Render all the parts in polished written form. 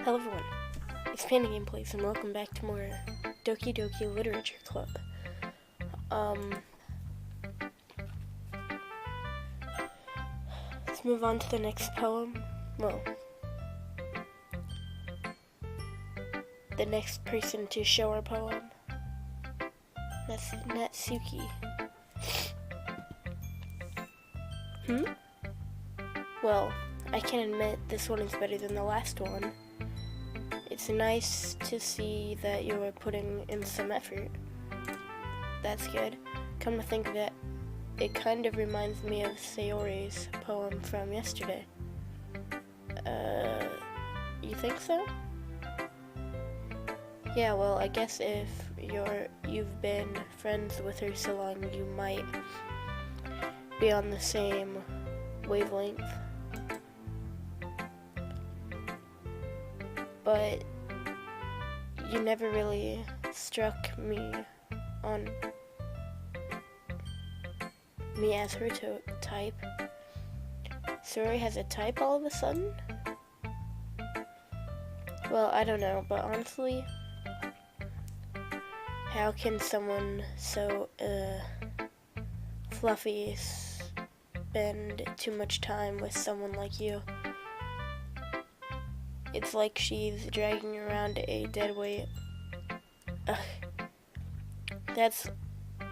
Hello everyone, it's Panda Gameplays and welcome back to more Doki Literature Club. Let's move on to the next poem. Well, the next person to show our poem. That's Natsuki. Well, I can admit this one is better than the last one. It's nice to see that you are putting in some effort. That's good. Come to think of it, it kind of reminds me of Sayori's poem from yesterday. You think so? Yeah, well, I guess if you've been friends with her so long, you might be on the same wavelength. But you never really struck me as her type. Sayori has a type all of a sudden? Well, I don't know, but honestly, how can someone so fluffy spend too much time with someone like you? It's like she's dragging around a dead weight. That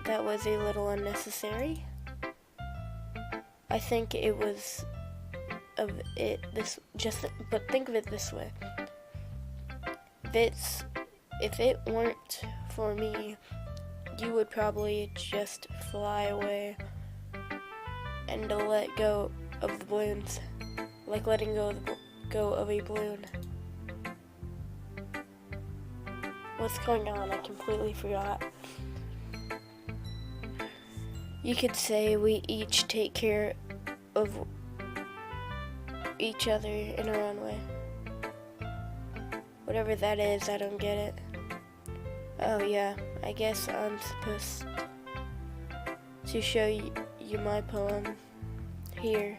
was a little unnecessary. I think it was but think of it this way. If it weren't for me, you would probably just fly away and let go of the balloons, like letting go of a balloon. What's going on? I completely forgot. You could say we each take care of each other in our own way. Whatever that is, I don't get it. Oh yeah, I guess I'm supposed to show you my poem here.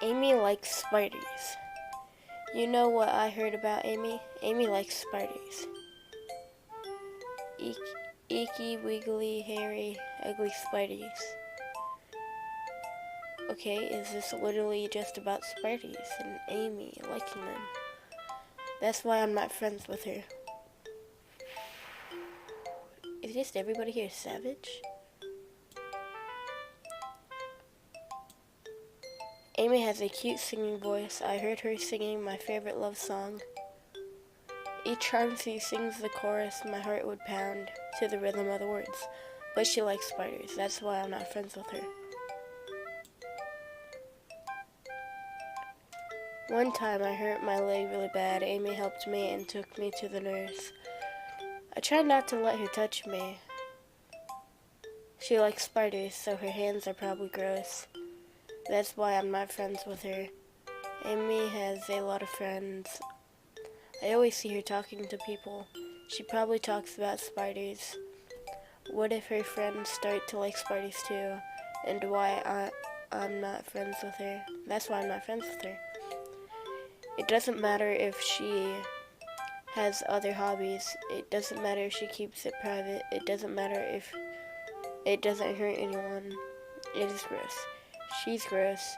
Amy likes spiders. You know what I heard about Amy? Amy likes spiders. Icky, wiggly, hairy, ugly spiders. Okay, is this literally just about spiders and Amy liking them? That's why I'm not friends with her. Is just everybody here savage? Amy has a cute singing voice. I heard her singing my favorite love song. Each time she sings the chorus, my heart would pound to the rhythm of the words. But she likes spiders. That's why I'm not friends with her. One time I hurt my leg really bad. Amy helped me and took me to the nurse. I tried not to let her touch me. She likes spiders, so her hands are probably gross. That's why I'm not friends with her. Amy has a lot of friends. I always see her talking to people. She probably talks about spiders. What if her friends start to like spiders too? And why I'm not friends with her. That's why I'm not friends with her. It doesn't matter if she has other hobbies. It doesn't matter if she keeps it private. It doesn't matter if it doesn't hurt anyone. It is gross. She's gross.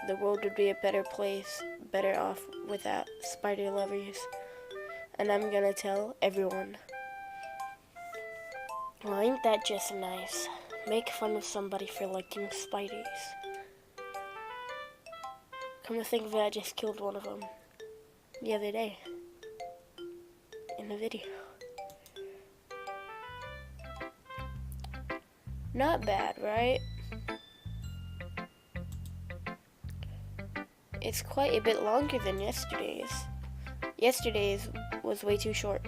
The world would be a better place, better off without spider lovers. And I'm gonna tell everyone. Well, ain't that just nice? Make fun of somebody for liking spiders. Come to think of it, I just killed one of them the other day in a video. Not bad, right? It's quite a bit longer than yesterday's. Yesterday's was way too short.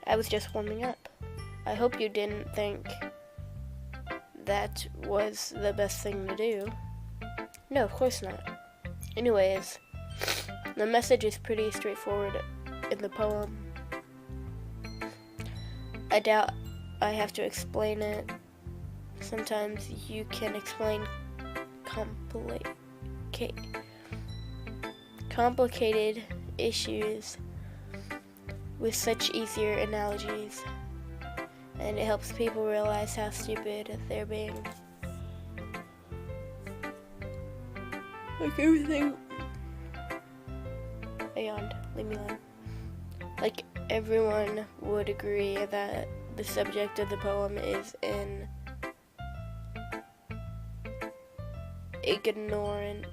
I was just warming up. I hope you didn't think that was the best thing to do. No, of course not. Anyways, the message is pretty straightforward in the poem. I doubt I have to explain it. Sometimes you can explain complicated issues with such easier analogies, and it helps people realize how stupid they're being. Like everything. Beyond, leave me alone. Like everyone would agree that the subject of the poem is an ignorant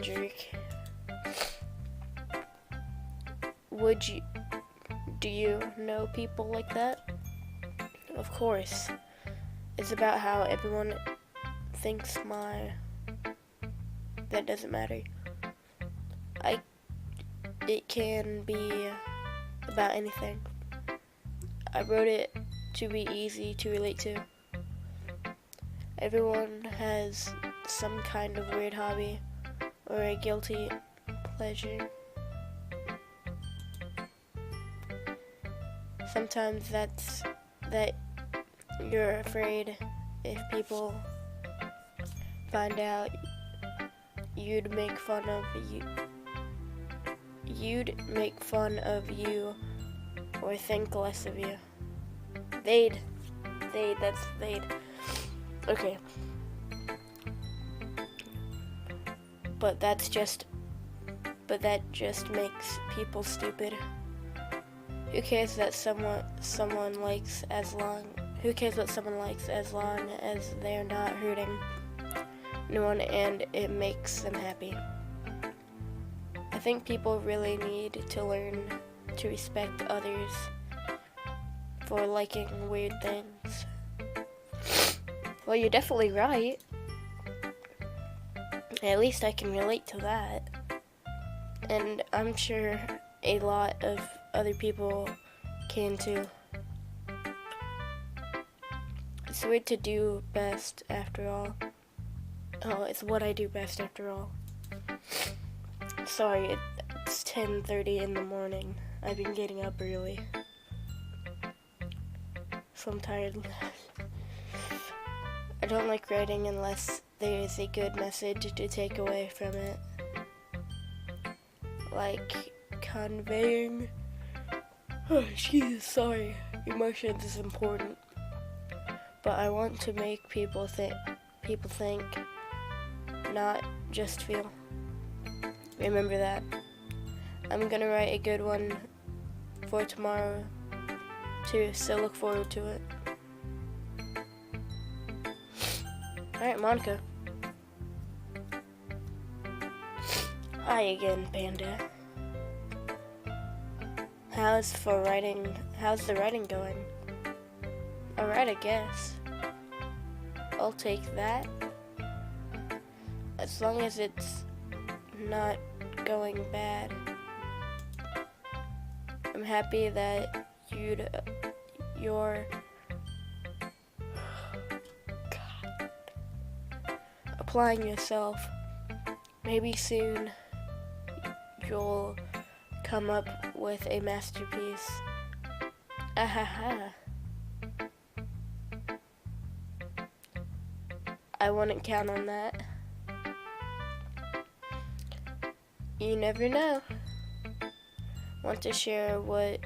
jerk. Do you know people like that? Of course. It's about how everyone thinks that doesn't matter. It can be about anything. I wrote it to be easy to relate to. Everyone has some kind of weird hobby or a guilty pleasure. Sometimes that's that you're afraid if people find out you'd make fun of you or think less of you. They'd. Okay. But that just makes people stupid. Who cares what someone likes as long as they're not hurting anyone and it makes them happy. I think people really need to learn to respect others for liking weird things. Well, you're definitely right. At least I can relate to that. And I'm sure a lot of other people can too. It's weird to do best after all. Oh, it's what I do best after all. Sorry, it's 10:30 in the morning. I've been getting up early. So I'm tired. I don't like writing unless there's a good message to take away from it. Like conveying emotions is important. But I want to make people think, not just feel. Remember that. I'm gonna write a good one for tomorrow too, so look forward to it. Alright, Monica. Hi again, Panda. How's the writing going? Alright, I guess. I'll take that. As long as it's not going bad. I'm happy that you're applying yourself. Maybe soon you'll come up with a masterpiece. Ahaha. I wouldn't count on that. You never know. Want to share what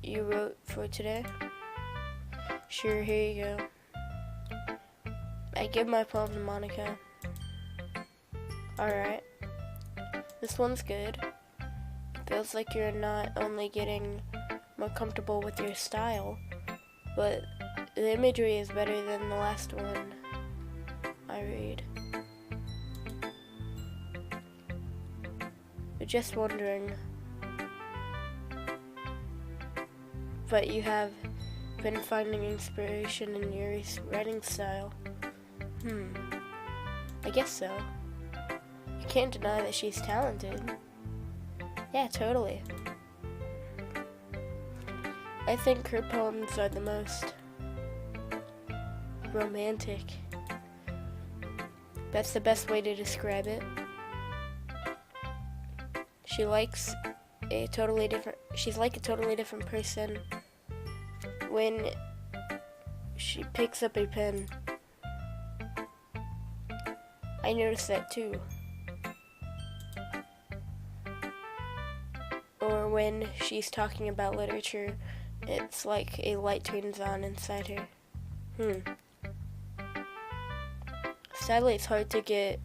you wrote for today? Sure, here you go. I give my poem to Monica. Alright. This one's good. Feels like you're not only getting more comfortable with your style, but the imagery is better than the last one I read. Just wondering, but you have been finding inspiration in your writing style. I guess so. You can't deny that she's talented. Yeah, totally. I think her poems are the most romantic. That's the best way to describe it. She's like a totally different person when she picks up a pen. I noticed that too. or when she's talking about literature, it's like a light turns on inside her. Sadly, it's hard to get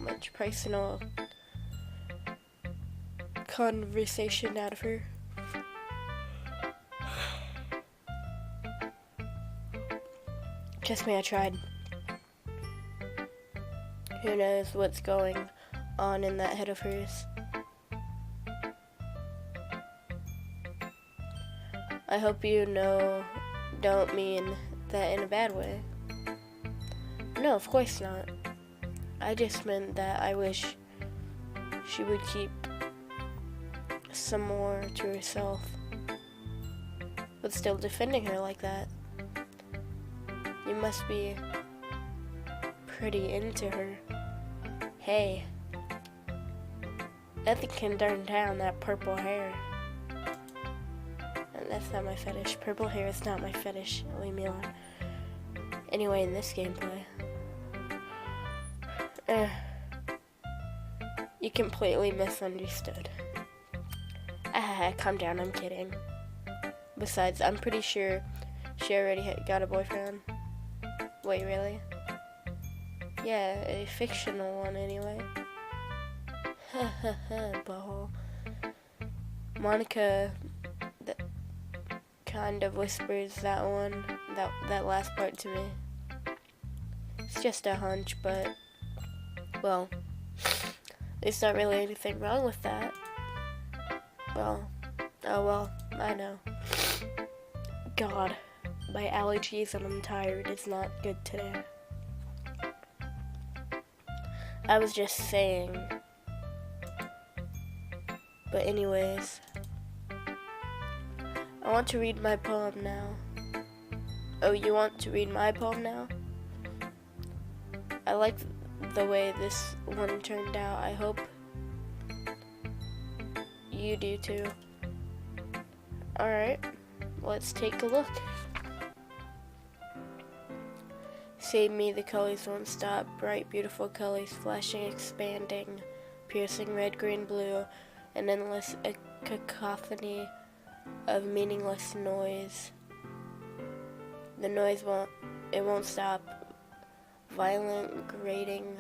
much personal conversation out of her. Trust me, I tried. Who knows what's going on in that head of hers. I hope you don't mean that in a bad way. No, of course not. I just meant that I wish she would keep some more to herself. But still defending her like that. You must be pretty into her. Hey, nothing can turn down that purple hair. And that's not my fetish. Purple hair is not my fetish. Leave me alone. Anyway, in this gameplay, you completely misunderstood. Calm down, I'm kidding. Besides, I'm pretty sure she already got a boyfriend. Wait, really? Yeah, a fictional one anyway. Butthole. Monica kind of whispers that one, that last part to me. It's just a hunch, but, well, there's not really anything wrong with that. Well, oh well, I know. God, my allergies and I'm tired is not good today. I was just saying. But anyways, I want to read my poem now. Oh, you want to read my poem now? I like the way this one turned out. I hope you do too. Alright, let's take a look. Save me, the colors won't stop. Bright, beautiful colors, flashing, expanding, piercing red, green, blue, an endless cacophony of meaningless noise. The noise won't stop. Violent, grating,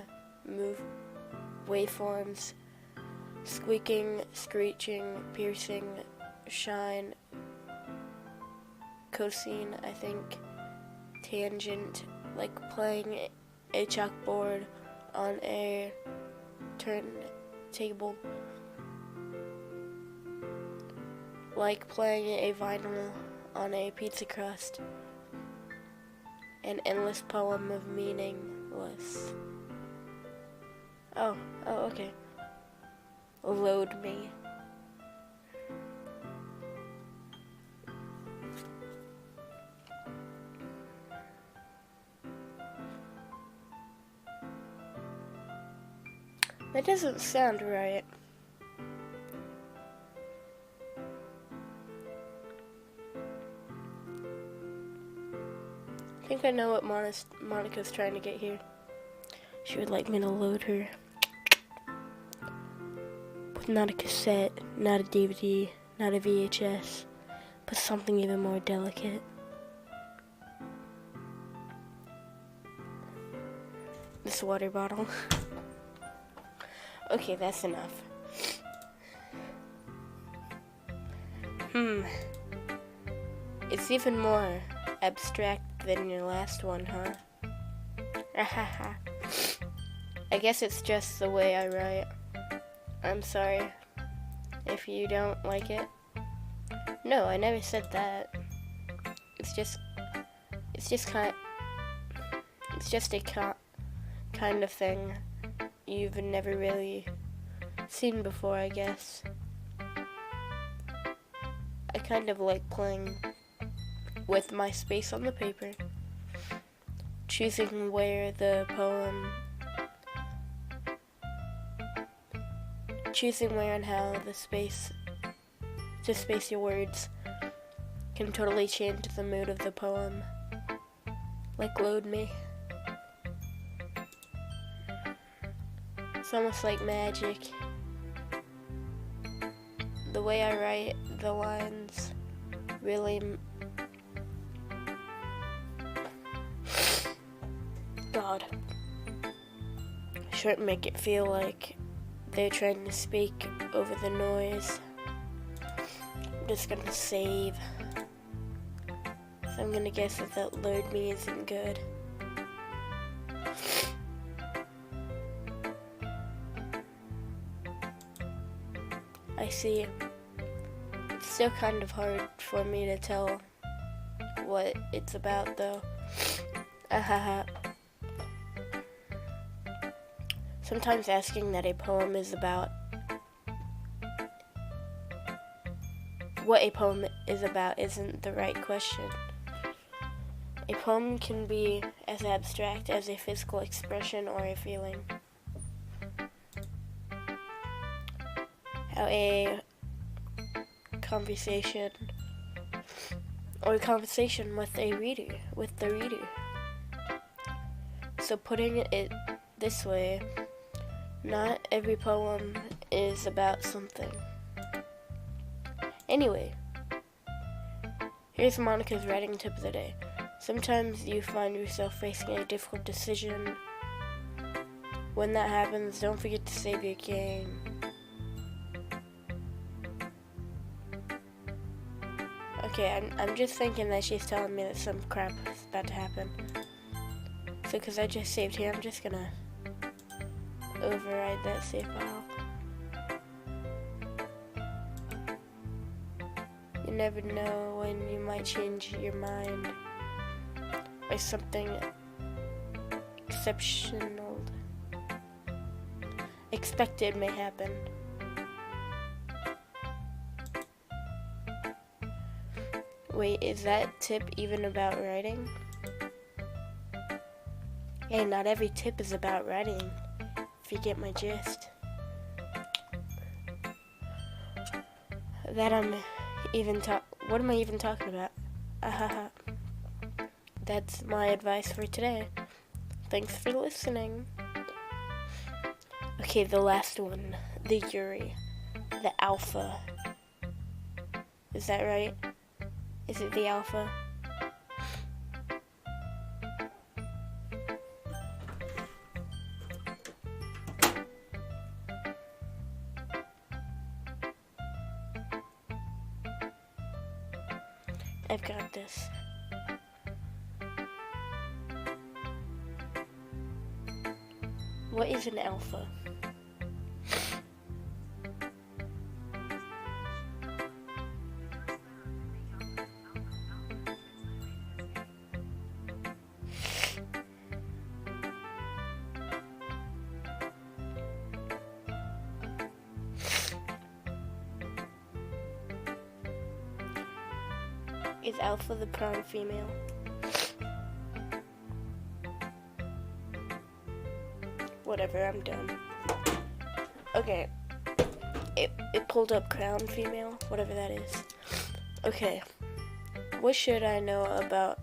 waveforms, squeaking, screeching, piercing, shine, cosine, I think, tangent, like playing a chalkboard on a turntable, like playing a vinyl on a pizza crust, an endless poem of meaningless. Oh, okay. Load me. That doesn't sound right. I think I know what Monica's trying to get here. She would like me to load her. But not a cassette, not a DVD, not a VHS, but something even more delicate. This water bottle. Okay, that's enough. It's even more abstract than your last one, huh? I guess it's just the way I write. I'm sorry if you don't like it. No, I never said that. It's just a kind of thing you've never really seen before, I guess. I kind of like playing with my space on the paper, choosing where and how to space your words can totally change the mood of the poem. Like Load Me. It's almost like magic. the way I write the lines really God shouldn't make it feel like they're trying to speak over the noise. I'm just gonna save. So I'm gonna guess that load me isn't good. I see. It's still kind of hard for me to tell what it's about though. Ahaha. Sometimes asking that a poem is about what a poem is about isn't the right question. A poem can be as abstract as a physical expression or a feeling. How a conversation or a conversation with the reader. So putting it this way, not every poem is about something. Anyway, here's Monica's writing tip of the day. Sometimes you find yourself facing a difficult decision. When that happens, don't forget to save your game. Okay, I'm just thinking that she's telling me that some crap is about to happen. So, because I just saved here, I'm just gonna override that save file. You never know when you might change your mind by something expected may happen. Wait, is that tip even about writing? Hey, not every tip is about writing, if you get my gist. What am I even talking about? Ahaha. That's my advice for today. Thanks for listening. Okay, the last one. The Yuri. The Alpha. Is that right? Is it the Alpha? I've got this. What is an alpha? Is alpha the prime female? Whatever, I'm done. Okay. It pulled up crown female, whatever that is. Okay. What should I know about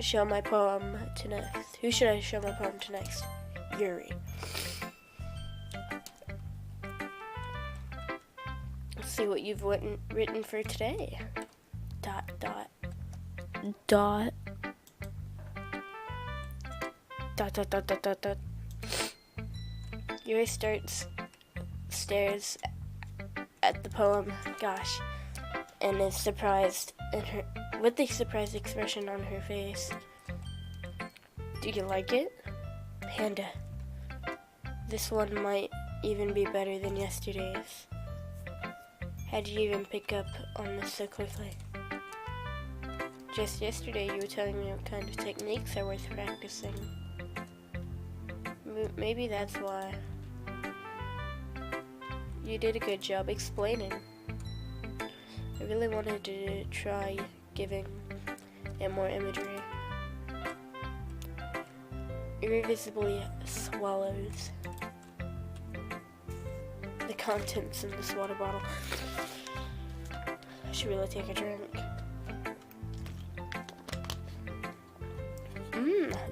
show my poem to next? Who should I show my poem to next? Yuri. Let's see what you've written for today. ... Yuri stares at the poem, gosh, and is surprised with the surprised expression on her face. Do you like it? Panda. This one might even be better than yesterday's. How'd you even pick up on this so quickly? Just yesterday you were telling me what kind of techniques are worth practicing. Maybe that's why. You did a good job explaining. I really wanted to try giving it more imagery. Irrevisibly swallows the contents in this water bottle. I should really take a drink.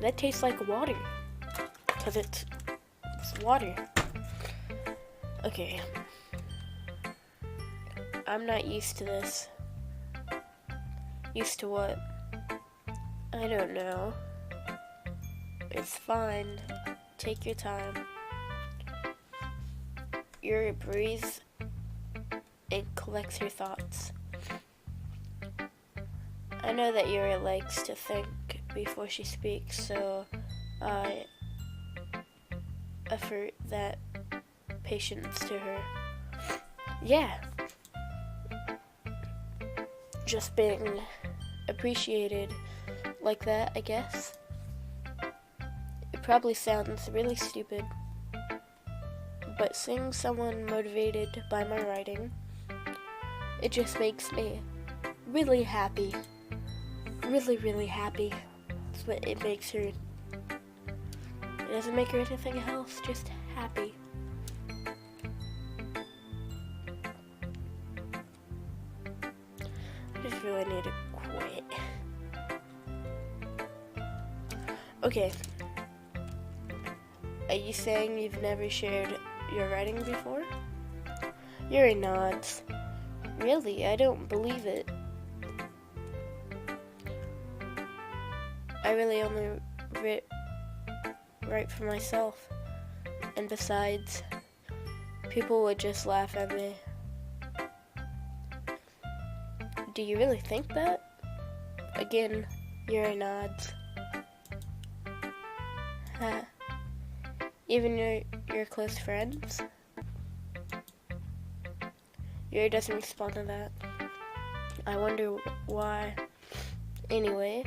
That tastes like water. Because it's water. Okay. I'm not used to this. Used to what? I don't know. It's fine. Take your time. Yuri breathes and collects her thoughts. I know that Yuri likes to think before she speaks, so I offer that patience to her. Yeah. Just being appreciated like that, I guess. It probably sounds really stupid, but seeing someone motivated by my writing, it just makes me really happy. Really, really happy. That's what it makes her. It doesn't make her anything else, just happy. I just really need to quit. Okay. Are you saying you've never shared your writing before? Yuri nods. Really? I don't believe it. I really only write for myself. And besides, people would just laugh at me. Do you really think that? Again, Yuri nods. Huh. Even your close friends? Yuri doesn't respond to that. I wonder why. Anyway,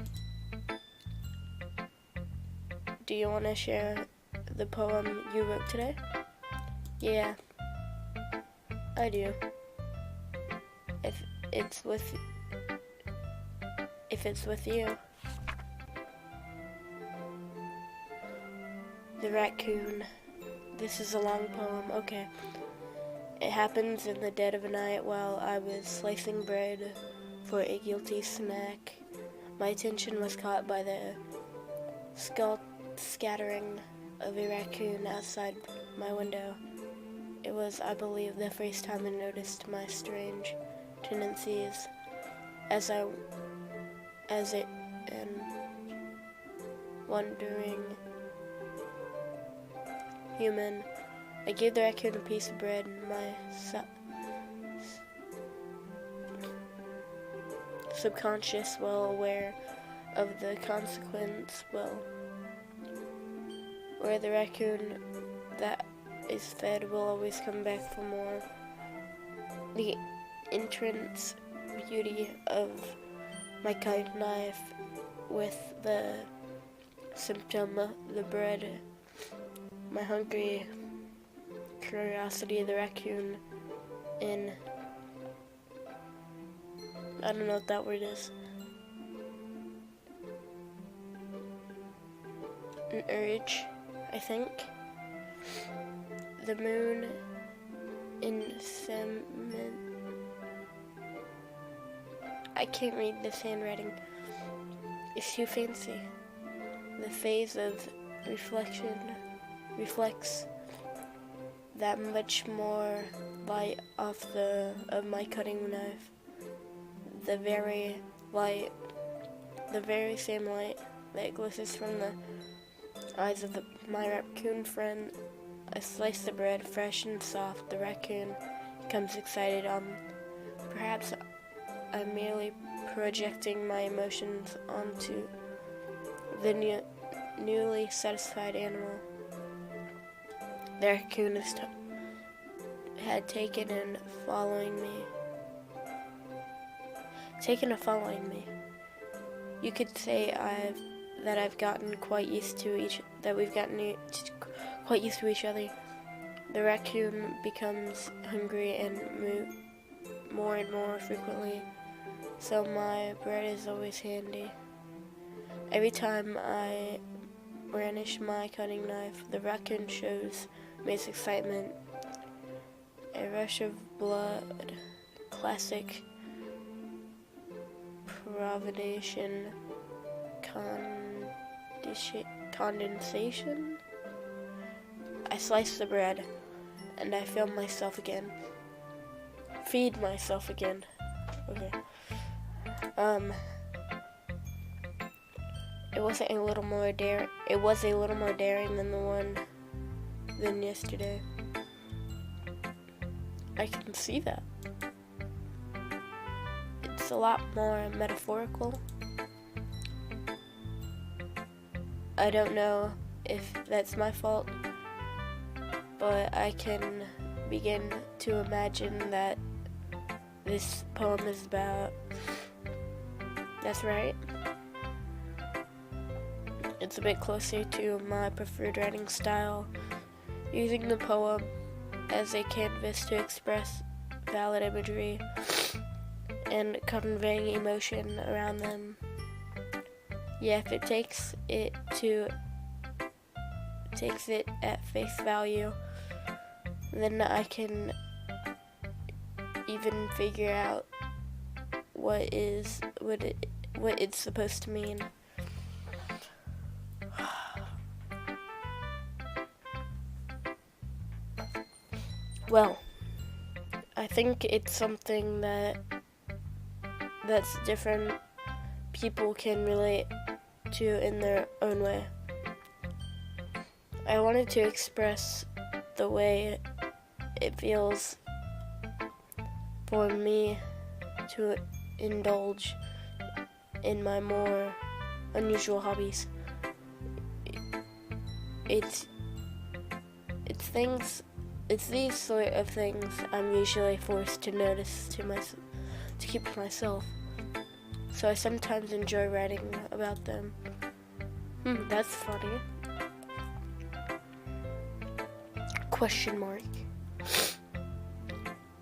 do you want to share the poem you wrote today? Yeah, I do. If it's with you. The raccoon. This is a long poem. Okay. It happens in the dead of the night while I was slicing bread for a guilty snack. My attention was caught by the scattering of a raccoon outside my window. It was, I believe, the first time I noticed my strange tendencies as an wandering human. I gave the raccoon a piece of bread, and my subconscious, well aware of the consequence, where the raccoon that is fed will always come back for more. The entrance beauty of my cutting knife with the symptom, the bread, my hungry curiosity, the raccoon, in, I don't know what that word is, an urge, I think. The moon in cement. I can't read this handwriting. It's too fancy. The phase of reflection reflects that much more light off of my cutting knife. The very same light that glitters from the eyes of my raccoon friend. I slice the bread, fresh and soft. The raccoon becomes excited. Perhaps I'm merely projecting my emotions onto the newly satisfied animal. The raccoon had taken to following me. You could say we've gotten quite used to each other. The raccoon becomes hungry and moves more and more frequently, so my bread is always handy. Every time I brandish my cutting knife, the raccoon shows me its excitement. A rush of blood, classic providation, condensation. I slice the bread, and I feel myself again. feed myself again. Okay. It was a little more daring than the one than yesterday. I can see that. It's a lot more metaphorical. I don't know if that's my fault, but I can begin to imagine that this poem is about. That's right. It's a bit closer to my preferred writing style, using the poem as a canvas to express valid imagery and conveying emotion around them. Yeah, if it takes it at face value, then I can even figure out what it's supposed to mean. Well, I think it's something that's different people can relate to in their own way. I wanted to express the way it feels for me to indulge in my more unusual hobbies. It's these sort of things I'm usually forced to notice to keep to myself. So I sometimes enjoy writing about them. That's funny. Question mark.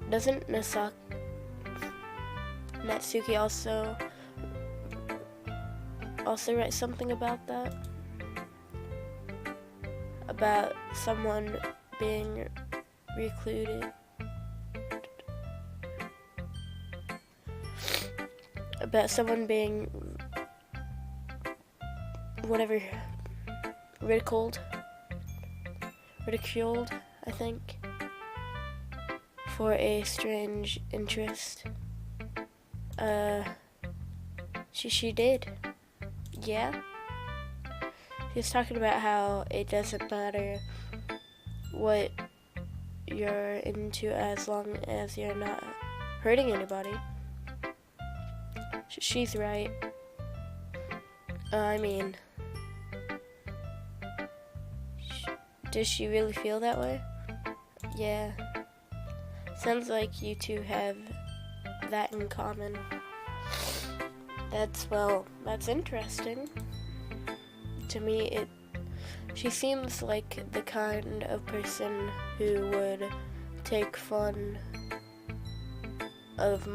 Doesn't Natsuki also write something about that? About someone being recluded? About someone being ridiculed, I think, for a strange interest. She did. Yeah. She was talking about how it doesn't matter what you're into as long as you're not hurting anybody. She's right. I mean, does she really feel that way? Yeah. Sounds like you two have that in common. That's interesting. To me, she seems like the kind of person who would take fun of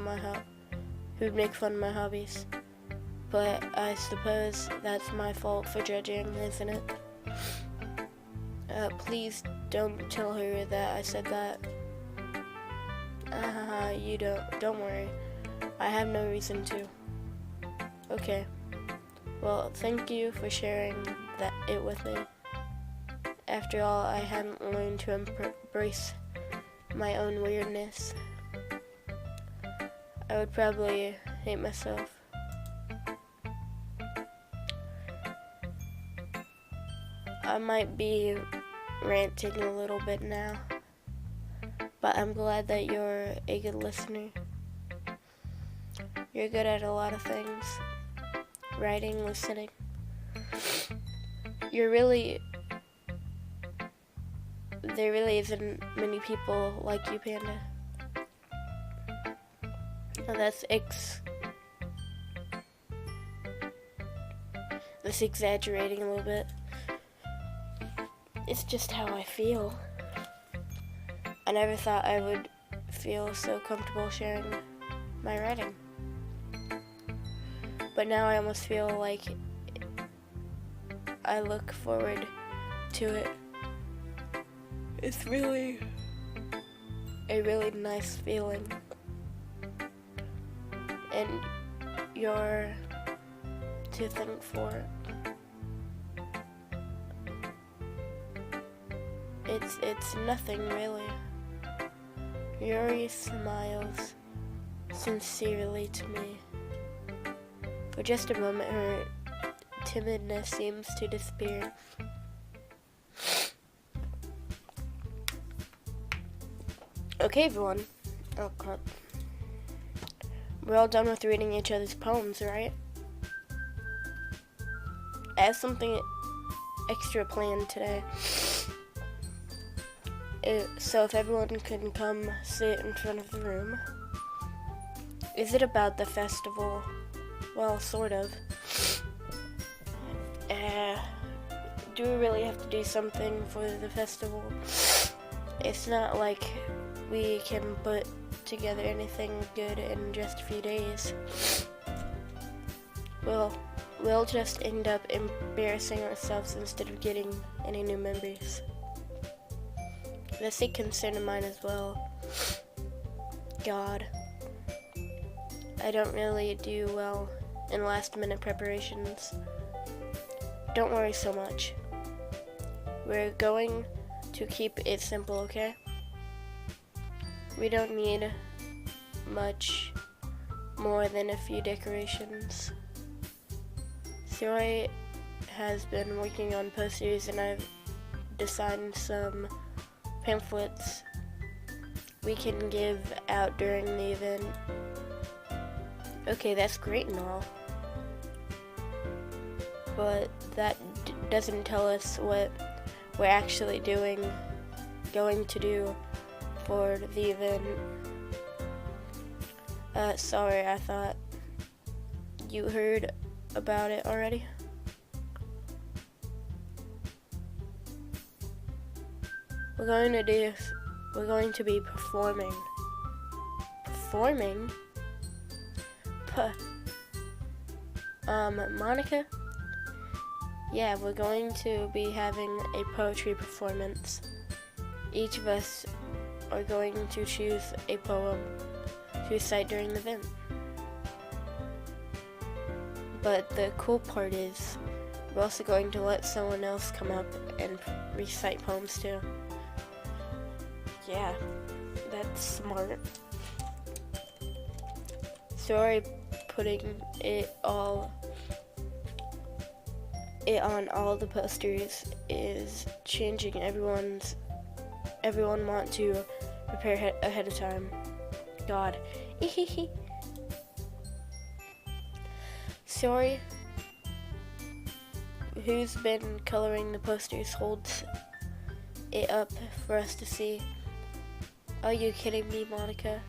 who'd make fun of my hobbies. But I suppose that's my fault for judging, isn't it? Please don't tell her that I said that. You don't worry. I have no reason to. Okay. Well, thank you for sharing it with me. After all, I hadn't learned to embrace my own weirdness. I would probably hate myself. I might be ranting a little bit now, but I'm glad that you're a good listener. You're good at a lot of things. Writing, listening. There really isn't many people like you, Panda. And that's exaggerating a little bit. It's just how I feel. I never thought I would feel so comfortable sharing my writing. But now I almost feel like I look forward to it. It's really a really nice feeling. And you're to thank for it. It's nothing really. Yuri smiles sincerely to me. For just a moment, her timidness seems to disappear. Okay, everyone. Oh, crap. We're all done with reading each other's poems, right? I have something extra planned today. So if everyone can come sit in front of the room. Is it about the festival? Well, sort of. Do we really have to do something for the festival? It's not like we can put together anything good in just a few days. We'll just end up embarrassing ourselves instead of getting any new members. That's a concern of mine as well. God. I don't really do well in last-minute preparations. Don't worry so much. We're going to keep it simple, okay? We don't need much more than a few decorations. Suri has been working on posters and I've designed some pamphlets we can give out during the event. Okay, that's great and all, but that doesn't tell us what we're actually going to do for the event. Sorry, I thought you heard about it already. We're going to be performing. Performing? Monica? Yeah, we're going to be having a poetry performance. Each of us are going to choose a poem to recite during the event. But the cool part is, we're also going to let someone else come up and recite poems too. Yeah, that's smart. Sorry, putting it on all the posters is changing everyone want to prepare ahead of time. God. Sorry, who's been coloring the posters holds it up for us to see. Are you kidding me, Monica?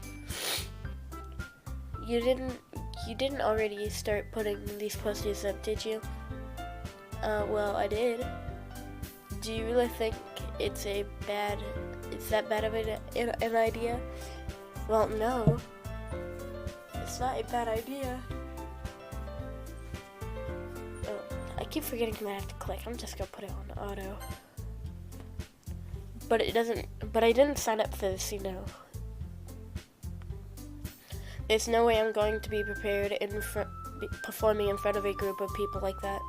You didn't already start putting these posters up, did you? Well, I did. Do you really think it's that bad of an idea? Well, no. It's not a bad idea. Oh, I keep forgetting that I have to click. I'm just gonna put it on auto. But I didn't sign up for this, you know. There's no way I'm going to be prepared performing in front of a group of people like that.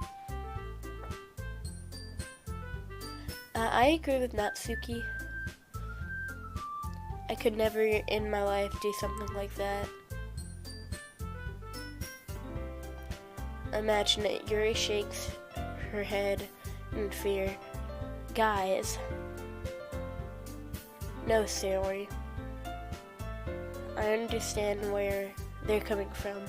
I agree with Natsuki. I could never in my life do something like that. Imagine it. Yuri shakes her head in fear. Guys. No, Sayori. I understand where they're coming from.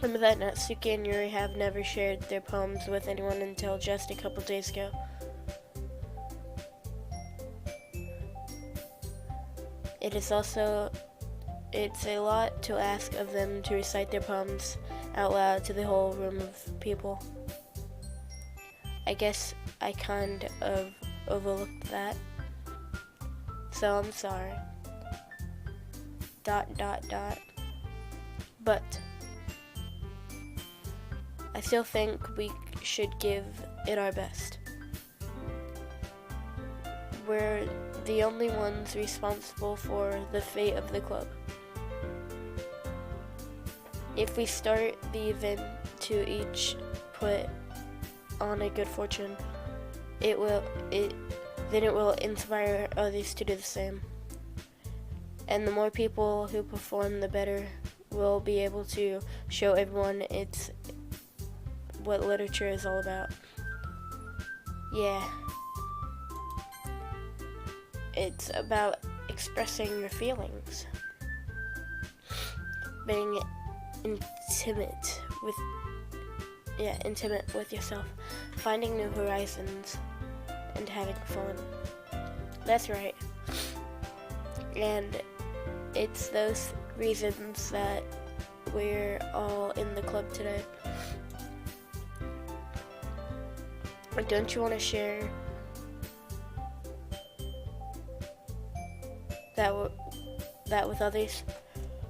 Remember that Natsuki and Yuri have never shared their poems with anyone until just a couple days ago. It's a lot to ask of them to recite their poems out loud to the whole room of people. I guess I kind of overlooked that. So I'm sorry. ... But I still think we should give it our best. We're the only ones responsible for the fate of the club. If we start the event to each put on a good fortune, then it will inspire others to do the same. And the more people who perform, the better we'll be able to show everyone it's what literature is all about. Yeah. It's about expressing your feelings. Being intimate with yourself. Finding new horizons and having fun. That's right. And it's those reasons that we're all in the club today. Don't you want to share that with others?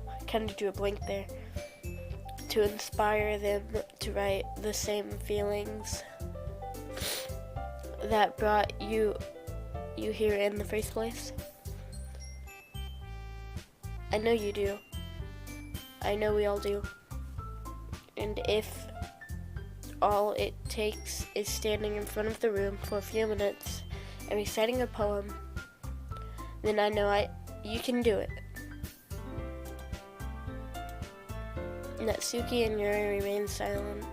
I kind of drew a blank there. To inspire them to write the same feelings that brought you here in the first place. I know you do. I know we all do. And if all it takes is standing in front of the room for a few minutes and reciting a poem, then I know you can do it. Natsuki and Yuri remain silent.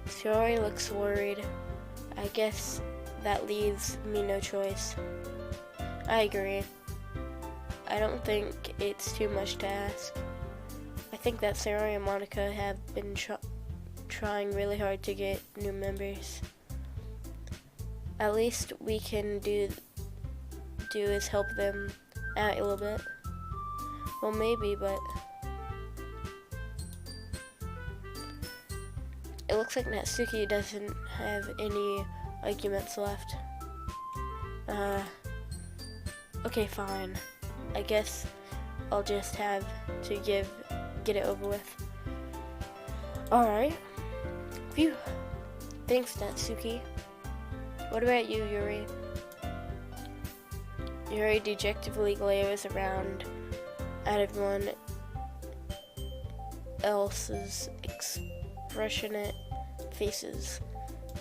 Shiori looks worried. I guess that leaves me no choice. I agree. I don't think it's too much to ask. I think that Sayori and Monica have been trying really hard to get new members. At least we can do is help them out a little bit. Well, maybe, but it looks like Natsuki doesn't have any arguments left. Okay, fine. I guess I'll just have to get it over with. Alright. Phew. Thanks, Natsuki. What about you, Yuri? Yuri dejectedly glares around at everyone else's expressionate faces.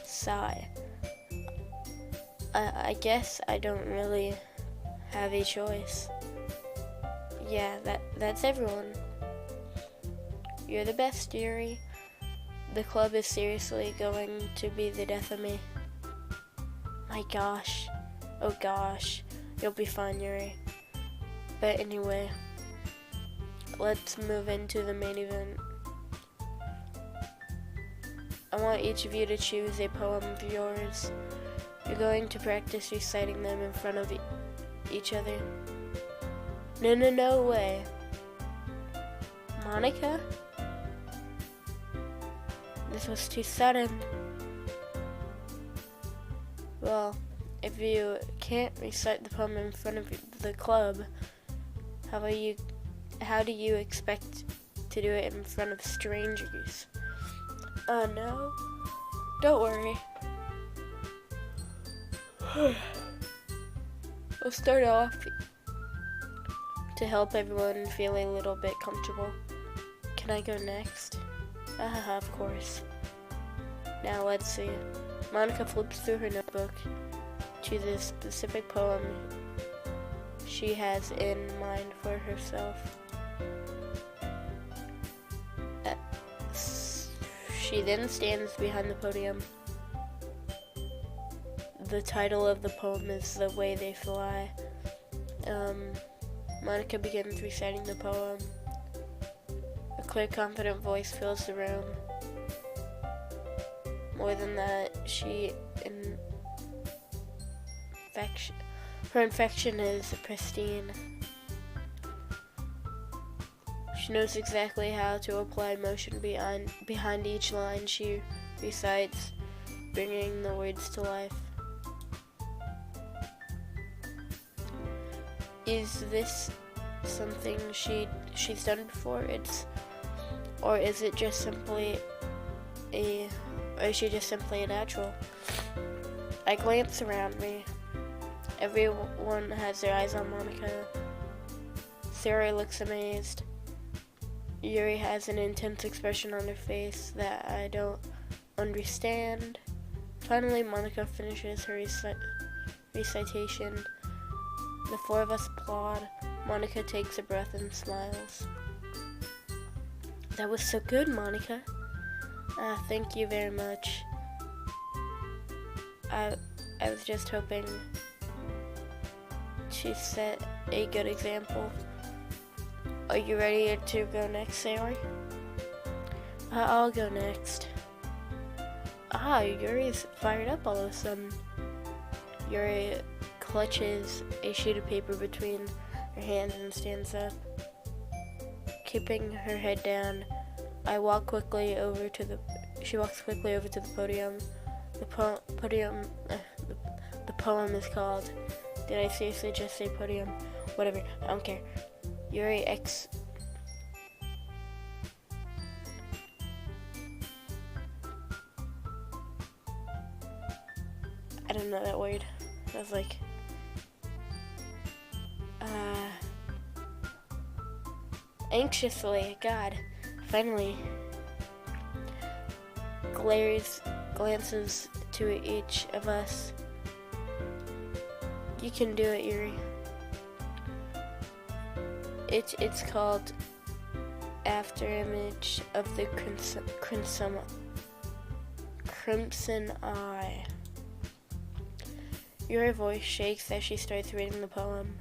Sigh. I guess I don't really have a choice. Yeah, that's everyone. You're the best, Yuri. The club is seriously going to be the death of me. My gosh. Oh gosh. You'll be fine, Yuri. But anyway, let's move into the main event. I want each of you to choose a poem of yours. You're going to practice reciting them in front of each other. No way. Monica? This was too sudden. Well, if you can't recite the poem in front of the club, how do you expect to do it in front of strangers? No. Don't worry. We'll start off to help everyone feel a little bit comfortable. Can I go next? Of course. Now let's see. Monica flips through her notebook to the specific poem she has in mind for herself. She then stands behind the podium. The title of the poem is The Way They Fly. Monica begins reciting the poem. A clear, confident voice fills the room. More than that, her infection is pristine. She knows exactly how to apply motion behind each line she recites, bringing the words to life. Is this something she's done before? Or is she just simply a natural? I glance around me. Everyone has their eyes on Monica. Sarah looks amazed. Yuri has an intense expression on her face that I don't understand. Finally, Monica finishes her recitation. The four of us applaud. Monica takes a breath and smiles. That was so good, Monica. Thank you very much. I was just hoping to set a good example. Are you ready to go next, Sayori? I'll go next. Yuri's fired up all of a sudden. Yuri clutches a sheet of paper between her hands and stands up. Keeping her head down, she walks quickly over to the podium. The poem is called, did I seriously just say podium? Whatever, I don't care. Yuri I don't know that word. I was like, anxiously, God, finally, glances to each of us. You can do it, Yuri. It's called After Image of the Crimson Eye. Your voice shakes as she starts reading the poem.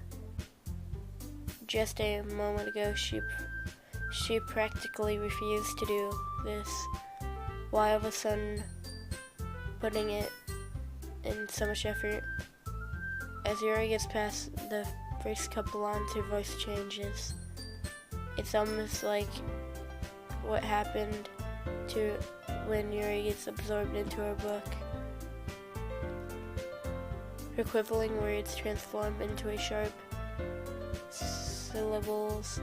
Just a moment ago, she practically refused to do this. Why all of a sudden putting it in so much effort? As Yuri gets past the first couple lines, her voice changes. It's almost like what happened to when Yuri gets absorbed into her book. Her quivering words transform into a sharp syllables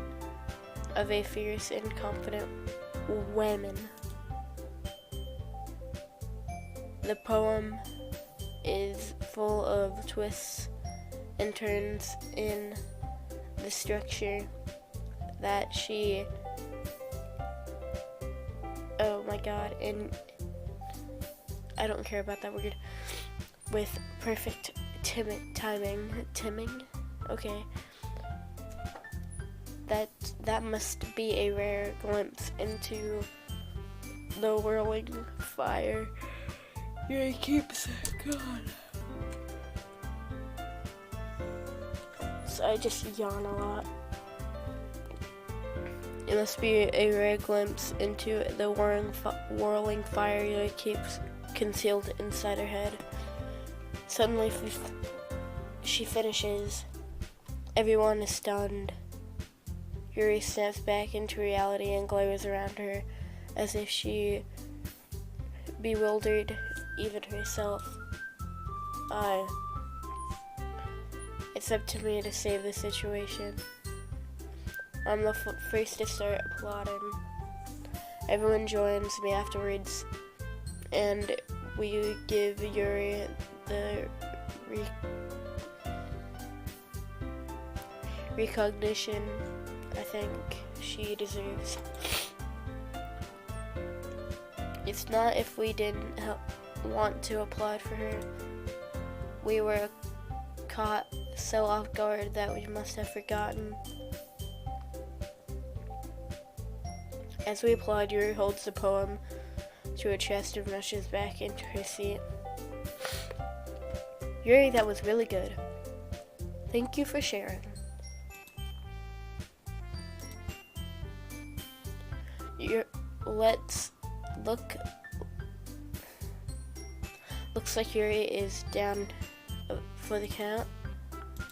of a fierce and confident woman. The poem is full of twists and turns in the structure that she, oh my god, and I don't care about that word, with perfect timing, okay, that must be a rare glimpse into the whirling fire. Yuri keeps going. So I just yawn a lot. It must be a rare glimpse into the whirling fire Yuri keeps concealed inside her head. Suddenly, she finishes. Everyone is stunned. Yuri snaps back into reality and glares around her as if she bewildered even herself. It's up to me to save the situation. I'm the first to start applauding. Everyone joins me afterwards, and we give Yuri the recognition I think she deserves. It's not if we didn't want to applaud for her. We were caught so off guard that we must have forgotten. As we applaud, Yuri holds the poem to her chest and rushes back into her seat. Yuri, that was really good. Thank you for sharing. Let's look. Looks like Yuri is down for the count.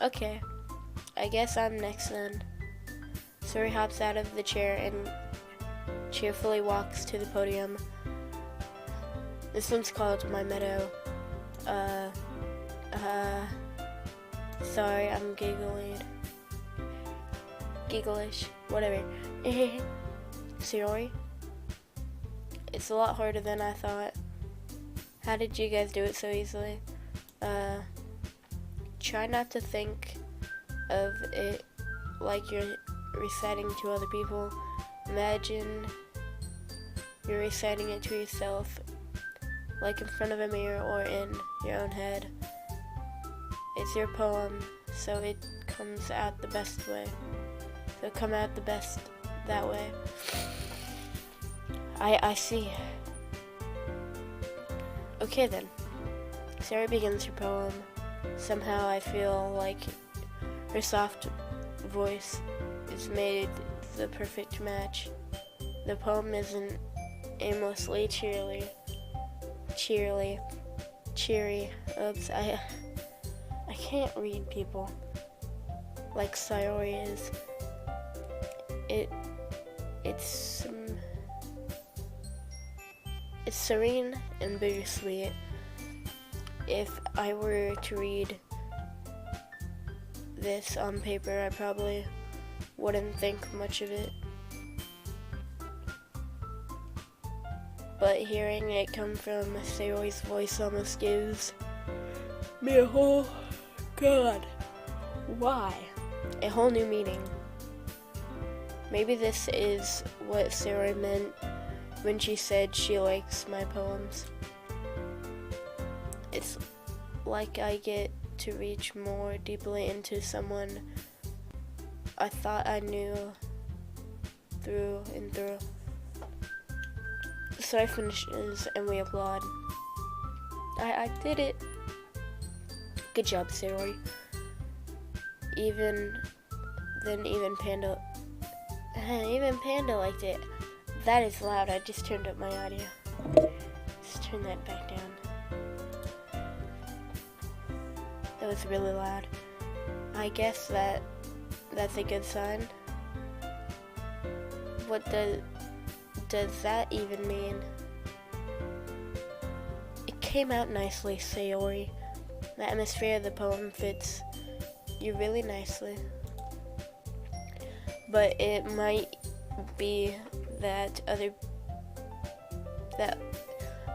Okay, I guess I'm next then. Suri hops out of the chair and cheerfully walks to the podium. This one's called My Meadow. Sorry, I'm gigglish, whatever. Sayori? It's a lot harder than I thought. How did you guys do it so easily? Try not to think of it like you're reciting to other people. Imagine you're reciting it to yourself, like in front of a mirror or in your own head. It's your poem, so it comes out the best way. So come out the best that way. I see. Okay then. Sarah begins her poem. Somehow I feel like her soft voice is made the perfect match. The poem isn't aimlessly cheery. Oops, I can't read people like Sayori is. It's serene and bittersweet. If I were to read this on paper, I probably wouldn't think much of it. But hearing it come from Sayori's voice almost gives me a whole new meaning. Maybe this is what Sayori meant when she said she likes my poems. It's like I get to reach more deeply into someone I thought I knew through and through. So I finishes and we applaud. I did it. Good job, Sayori. Even Panda liked it. That is loud. I just turned up my audio. Just turn that back down. That was really loud. I guess that's a good sign. What does that even mean? It came out nicely, Sayori. The atmosphere of the poem fits you really nicely. But it might be that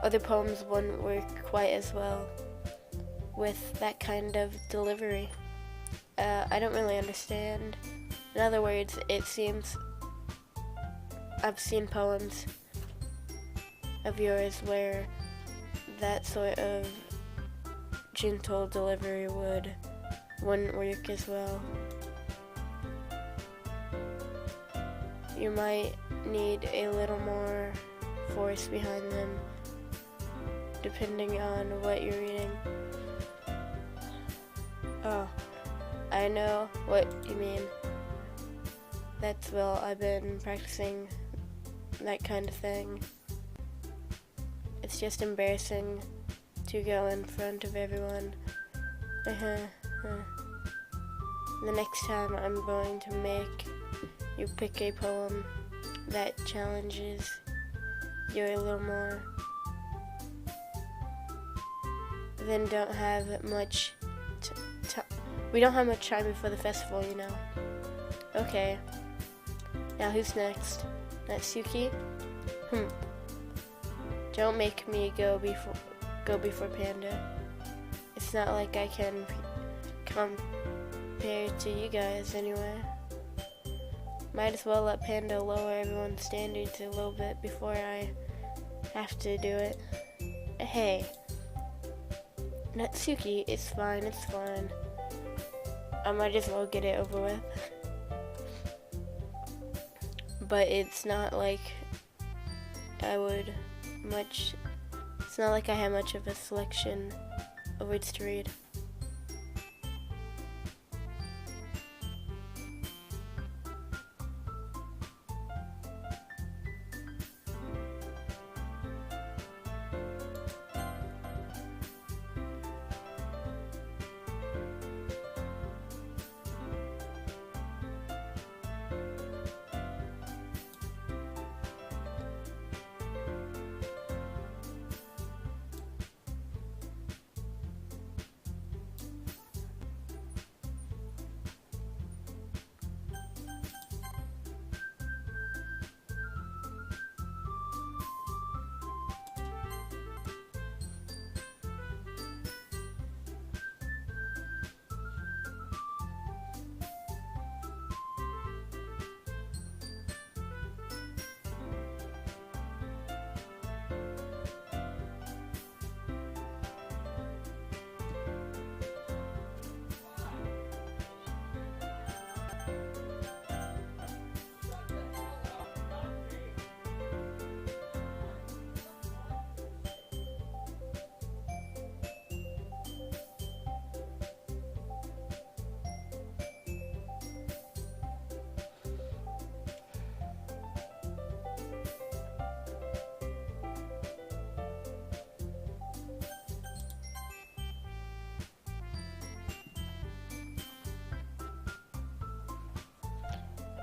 other poems wouldn't work quite as well with that kind of delivery. I don't really understand. In other words, it seems I've seen poems of yours where that sort of gentle delivery wouldn't work as well. You might need a little more force behind them, depending on what you're reading. Oh, I know what you mean. I've been practicing that kind of thing. It's just embarrassing to go in front of everyone. The next time I'm going to make you pick a poem that challenges you a little more. Then don't have much we don't have much time before the festival, you know. Okay. Now who's next? Natsuki? Don't make me go before Panda. It's not like I can compare to you guys anyway. Might as well let Panda lower everyone's standards a little bit before I have to do it. Hey, Natsuki, it's fine. I might as well get it over with. But it's not like it's not like I have much of a selection of words to read.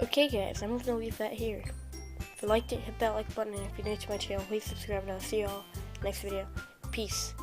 Okay guys, I'm gonna leave that here. If you liked it, hit that like button, and if you're new to my channel, please subscribe, and I'll see y'all next video. Peace.